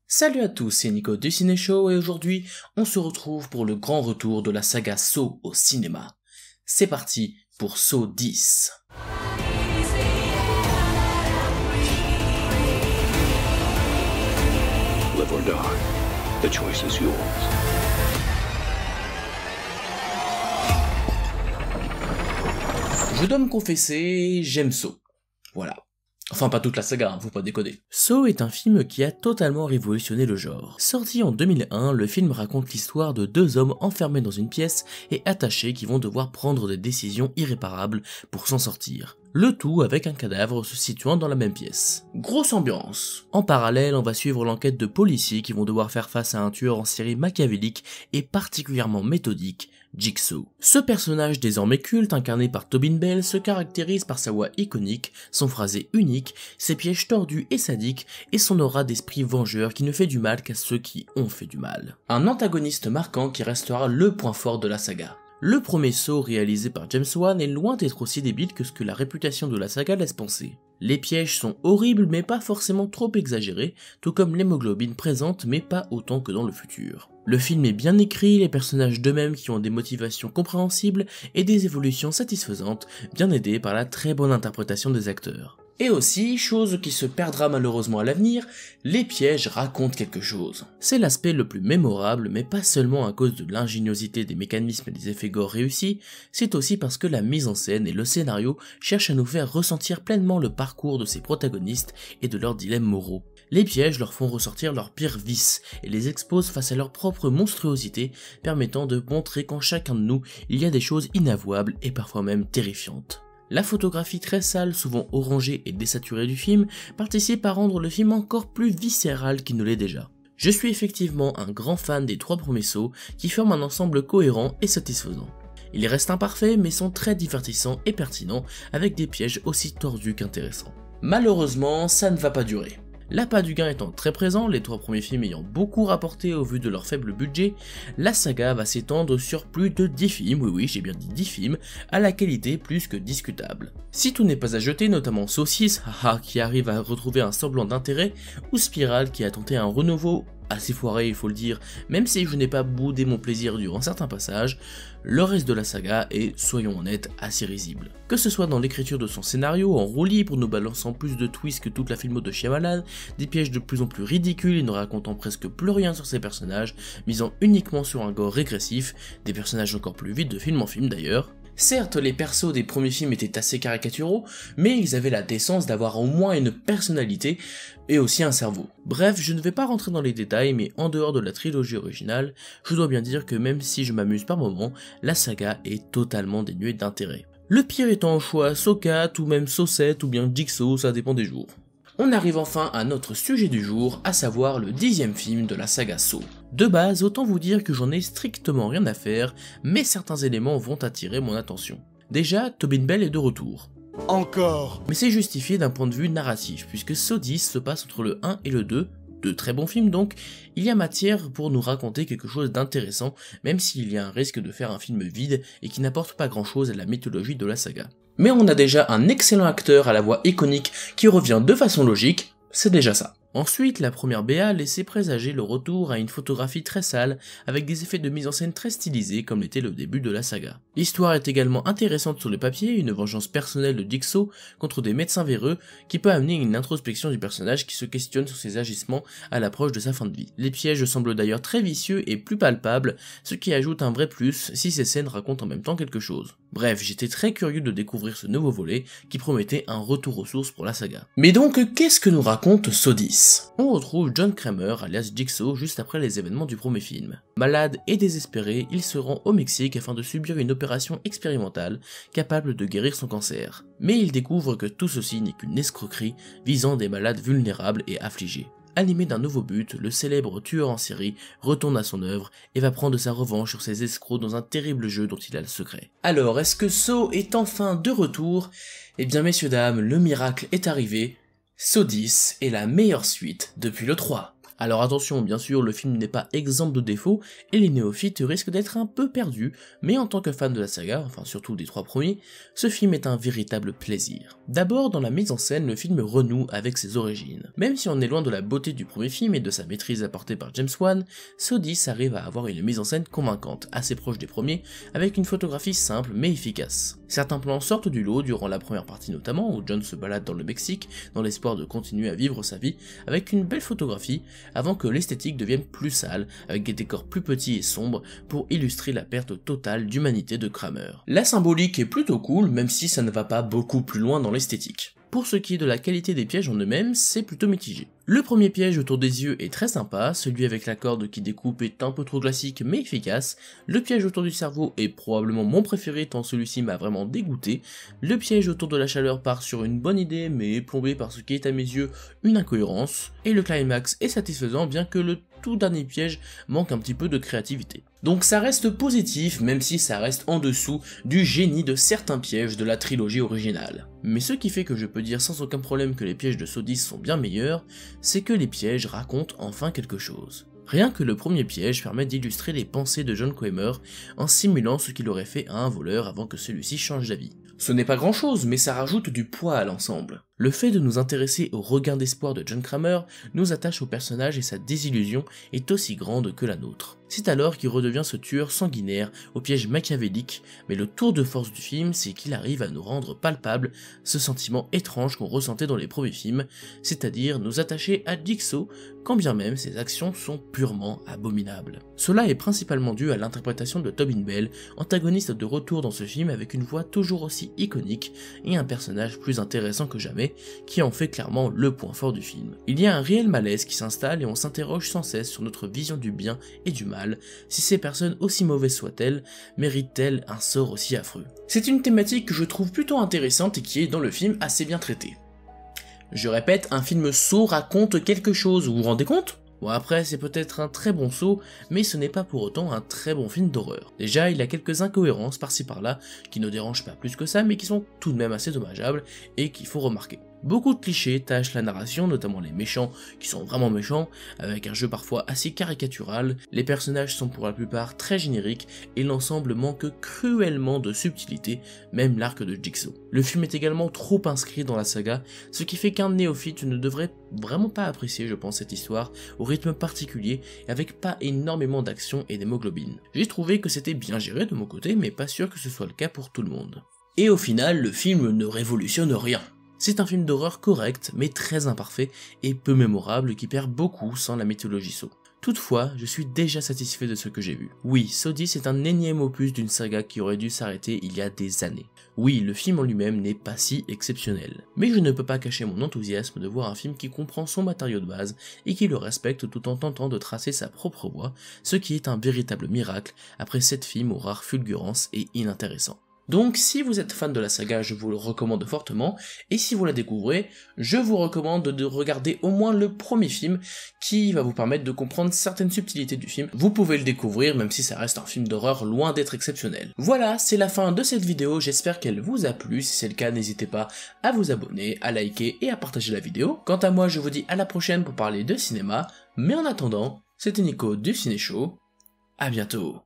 Salut à tous, c'est Nico du Ciné Show et aujourd'hui, on se retrouve pour le grand retour de la saga Saw au cinéma. C'est parti pour Saw 10. Live or die, the choice is yours. Je dois me confesser, j'aime Saw. Voilà. Enfin, pas toute la saga, hein, faut pas déconner. Saw est un film qui a totalement révolutionné le genre. Sorti en 2001, le film raconte l'histoire de deux hommes enfermés dans une pièce et attachés qui vont devoir prendre des décisions irréparables pour s'en sortir. Le tout avec un cadavre se situant dans la même pièce. Grosse ambiance. En parallèle, on va suivre l'enquête de policiers qui vont devoir faire face à un tueur en série machiavélique et particulièrement méthodique, Jigsaw. Ce personnage désormais culte, incarné par Tobin Bell, se caractérise par sa voix iconique, son phrasé unique, ses pièges tordus et sadiques, et son aura d'esprit vengeur qui ne fait du mal qu'à ceux qui ont fait du mal. Un antagoniste marquant qui restera le point fort de la saga. Le premier Saw réalisé par James Wan est loin d'être aussi débile que ce que la réputation de la saga laisse penser. Les pièges sont horribles mais pas forcément trop exagérés, tout comme l'hémoglobine présente mais pas autant que dans le futur. Le film est bien écrit, les personnages d'eux-mêmes qui ont des motivations compréhensibles et des évolutions satisfaisantes, bien aidés par la très bonne interprétation des acteurs. Et aussi, chose qui se perdra malheureusement à l'avenir, les pièges racontent quelque chose. C'est l'aspect le plus mémorable, mais pas seulement à cause de l'ingéniosité des mécanismes et des effets gore réussis, c'est aussi parce que la mise en scène et le scénario cherchent à nous faire ressentir pleinement le parcours de ces protagonistes et de leurs dilemmes moraux. Les pièges leur font ressortir leurs pires vices et les exposent face à leur propre monstruosité, permettant de montrer qu'en chacun de nous, il y a des choses inavouables et parfois même terrifiantes. La photographie très sale, souvent orangée et désaturée du film, participe à rendre le film encore plus viscéral qu'il ne l'est déjà. Je suis effectivement un grand fan des trois premiers Saw, qui forment un ensemble cohérent et satisfaisant. Ils restent imparfaits mais sont très divertissants et pertinents, avec des pièges aussi tordus qu'intéressants. Malheureusement, ça ne va pas durer. L'appât du gain étant très présent, les trois premiers films ayant beaucoup rapporté au vu de leur faible budget, la saga va s'étendre sur plus de 10 films, oui j'ai bien dit 10 films, à la qualité plus que discutable. Si tout n'est pas à jeter, notamment Saw 6, haha, qui arrive à retrouver un semblant d'intérêt, ou Spiral qui a tenté un renouveau assez foiré il faut le dire, même si je n'ai pas boudé mon plaisir durant certains passages, le reste de la saga est, soyons honnêtes, assez risible. Que ce soit dans l'écriture de son scénario, en roue libre, nous balançant plus de twists que toute la filmo de Shyamalan, des pièges de plus en plus ridicules et ne racontant presque plus rien sur ses personnages, misant uniquement sur un gore régressif, des personnages encore plus vides de film en film d'ailleurs. Certes, les persos des premiers films étaient assez caricaturaux, mais ils avaient la décence d'avoir au moins une personnalité et aussi un cerveau. Bref, je ne vais pas rentrer dans les détails, mais en dehors de la trilogie originale, je dois bien dire que même si je m'amuse par moments, la saga est totalement dénuée d'intérêt. Le pire étant au choix Saw 4 ou même Saw 7 ou bien Jigsaw, ça dépend des jours. On arrive enfin à notre sujet du jour, à savoir le 10e film de la saga Saw. De base, autant vous dire que j'en ai strictement rien à faire, mais certains éléments vont attirer mon attention. Déjà, Tobin Bell est de retour. Encore. Mais c'est justifié d'un point de vue narratif, puisque Saw 10 se passe entre le 1 et le 2, de très bons films donc, il y a matière pour nous raconter quelque chose d'intéressant, même s'il y a un risque de faire un film vide et qui n'apporte pas grand chose à la mythologie de la saga. Mais on a déjà un excellent acteur à la voix iconique qui revient de façon logique, c'est déjà ça. Ensuite, la première BA laissait présager le retour à une photographie très sale, avec des effets de mise en scène très stylisés comme l'était le début de la saga. L'histoire est également intéressante sur le papier, une vengeance personnelle de Jigsaw contre des médecins véreux qui peut amener une introspection du personnage qui se questionne sur ses agissements à l'approche de sa fin de vie. Les pièges semblent d'ailleurs très vicieux et plus palpables, ce qui ajoute un vrai plus si ces scènes racontent en même temps quelque chose. Bref, j'étais très curieux de découvrir ce nouveau volet qui promettait un retour aux sources pour la saga. Mais donc, qu'est-ce que nous raconte Saw 10 ? On retrouve John Kramer, alias Jigsaw, juste après les événements du premier film. Malade et désespéré, il se rend au Mexique afin de subir une opération expérimentale capable de guérir son cancer. Mais il découvre que tout ceci n'est qu'une escroquerie visant des malades vulnérables et affligés. Animé d'un nouveau but, le célèbre tueur en série retourne à son œuvre et va prendre sa revanche sur ses escrocs dans un terrible jeu dont il a le secret. Alors, est-ce que Saw est enfin de retour ? Eh bien messieurs dames, le miracle est arrivé, Saw 10 est la meilleure suite depuis le 3. Alors attention, bien sûr, le film n'est pas exempt de défauts, et les néophytes risquent d'être un peu perdus, mais en tant que fan de la saga, enfin surtout des 3 premiers, ce film est un véritable plaisir. D'abord, dans la mise en scène, le film renoue avec ses origines. Même si on est loin de la beauté du premier film et de sa maîtrise apportée par James Wan, Sodis arrive à avoir une mise en scène convaincante, assez proche des premiers, avec une photographie simple mais efficace. Certains plans sortent du lot durant la première partie notamment, où John se balade dans le Mexique, dans l'espoir de continuer à vivre sa vie, avec une belle photographie, avant que l'esthétique devienne plus sale, avec des décors plus petits et sombres, pour illustrer la perte totale d'humanité de Kramer. La symbolique est plutôt cool, même si ça ne va pas beaucoup plus loin dans l'esthétique. Pour ce qui est de la qualité des pièges en eux-mêmes, c'est plutôt mitigé. Le premier piège autour des yeux est très sympa, celui avec la corde qui découpe est un peu trop classique mais efficace, le piège autour du cerveau est probablement mon préféré tant celui-ci m'a vraiment dégoûté, le piège autour de la chaleur part sur une bonne idée mais est plombé par ce qui est à mes yeux une incohérence, et le climax est satisfaisant bien que le tout dernier piège manque un petit peu de créativité. Donc ça reste positif même si ça reste en dessous du génie de certains pièges de la trilogie originale. Mais ce qui fait que je peux dire sans aucun problème que les pièges de Sodis sont bien meilleurs, c'est que les pièges racontent enfin quelque chose. Rien que le premier piège permet d'illustrer les pensées de John Kramer en simulant ce qu'il aurait fait à un voleur avant que celui-ci change d'avis. Ce n'est pas grand chose, mais ça rajoute du poids à l'ensemble. Le fait de nous intéresser au regain d'espoir de John Kramer nous attache au personnage et sa désillusion est aussi grande que la nôtre. C'est alors qu'il redevient ce tueur sanguinaire au piège machiavélique, mais le tour de force du film, c'est qu'il arrive à nous rendre palpable ce sentiment étrange qu'on ressentait dans les premiers films, c'est-à-dire nous attacher à Jigsaw, quand bien même ses actions sont purement abominables. Cela est principalement dû à l'interprétation de Tobin Bell, antagoniste de retour dans ce film avec une voix toujours aussi iconique et un personnage plus intéressant que jamais, qui en fait clairement le point fort du film. Il y a un réel malaise qui s'installe et on s'interroge sans cesse sur notre vision du bien et du mal, si ces personnes aussi mauvaises soient-elles, méritent-elles un sort aussi affreux. C'est une thématique que je trouve plutôt intéressante et qui est dans le film assez bien traitée. Je répète, un film Saw raconte quelque chose, vous vous rendez compte ? Bon après c'est peut-être un très bon saut, mais ce n'est pas pour autant un très bon film d'horreur. Déjà il a quelques incohérences par-ci par-là, qui ne dérangent pas plus que ça, mais qui sont tout de même assez dommageables, et qu'il faut remarquer. Beaucoup de clichés tachent la narration, notamment les méchants qui sont vraiment méchants, avec un jeu parfois assez caricatural, les personnages sont pour la plupart très génériques, et l'ensemble manque cruellement de subtilité, même l'arc de Jigsaw. Le film est également trop inscrit dans la saga, ce qui fait qu'un néophyte ne devrait vraiment pas apprécier je pense cette histoire, au rythme particulier, et avec pas énormément d'action et d'hémoglobine. J'ai trouvé que c'était bien géré de mon côté, mais pas sûr que ce soit le cas pour tout le monde. Et au final, le film ne révolutionne rien. C'est un film d'horreur correct, mais très imparfait et peu mémorable qui perd beaucoup sans la mythologie Saw. Toutefois, je suis déjà satisfait de ce que j'ai vu. Oui, Sodis est un énième opus d'une saga qui aurait dû s'arrêter il y a des années. Oui, le film en lui-même n'est pas si exceptionnel. Mais je ne peux pas cacher mon enthousiasme de voir un film qui comprend son matériau de base et qui le respecte tout en tentant de tracer sa propre voie, ce qui est un véritable miracle après 7 films aux rares fulgurances et inintéressants. Donc si vous êtes fan de la saga, je vous le recommande fortement, et si vous la découvrez, je vous recommande de regarder au moins le premier film, qui va vous permettre de comprendre certaines subtilités du film. Vous pouvez le découvrir, même si ça reste un film d'horreur loin d'être exceptionnel. Voilà, c'est la fin de cette vidéo, j'espère qu'elle vous a plu, si c'est le cas, n'hésitez pas à vous abonner, à liker et à partager la vidéo. Quant à moi, je vous dis à la prochaine pour parler de cinéma, mais en attendant, c'était Nico du Ciné Show, à bientôt.